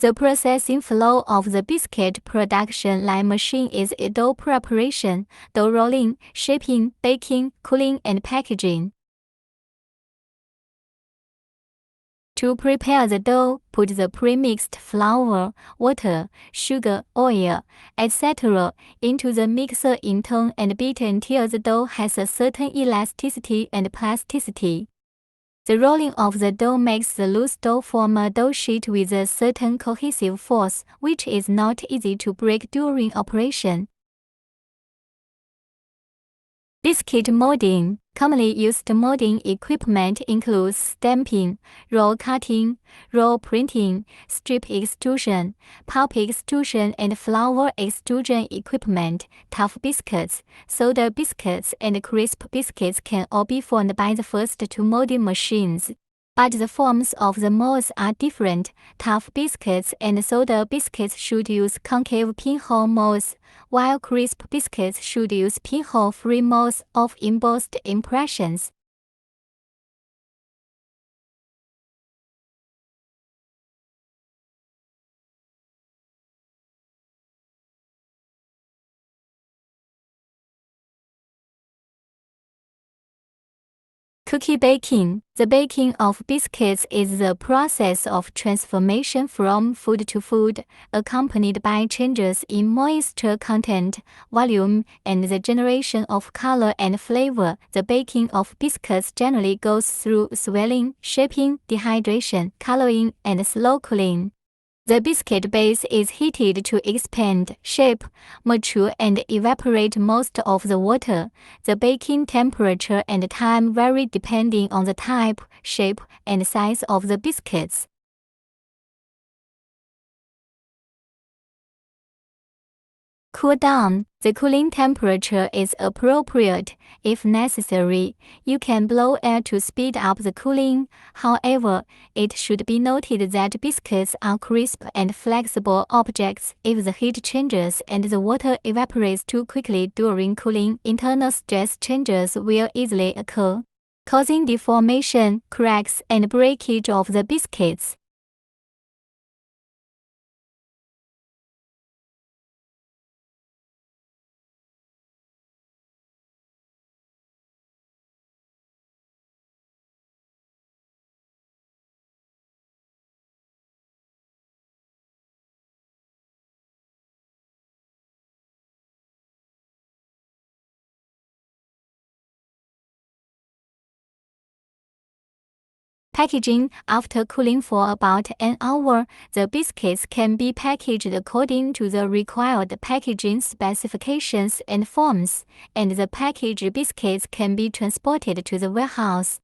The processing flow of the biscuit production line machine is dough preparation, dough rolling, shaping, baking, cooling, and packaging. To prepare the dough, put the pre-mixed flour, water, sugar, oil, etc. into the mixer in turn and beat until the dough has a certain elasticity and plasticity. The rolling of the dough makes the loose dough form a dough sheet with a certain cohesive force, which is not easy to break during operation. Biscuit molding. Commonly used molding equipment includes stamping, roll cutting, roll printing, strip extrusion, pulp extrusion, and flour extrusion equipment. Tough biscuits, soda biscuits, and crisp biscuits can all be formed by the first two molding machines. But the forms of the molds are different. Tough biscuits and soda biscuits should use concave pinhole molds, while crisp biscuits should use pinhole-free molds of embossed impressions. Cookie baking. The baking of biscuits is the process of transformation from food to food, accompanied by changes in moisture content, volume, and the generation of color and flavor. The baking of biscuits generally goes through swelling, shaping, dehydration, coloring, and slow cooling. The biscuit base is heated to expand, shape, mature, and evaporate most of the water. The baking temperature and time vary depending on the type, shape, and size of the biscuits. Cool down. The cooling temperature is appropriate. If necessary, you can blow air to speed up the cooling. However, it should be noted that biscuits are crisp and flexible objects. If the heat changes and the water evaporates too quickly during cooling, internal stress changes will easily occur, causing deformation, cracks, and breakage of the biscuits. Packaging. After cooling for about an hour, the biscuits can be packaged according to the required packaging specifications and forms, and the packaged biscuits can be transported to the warehouse.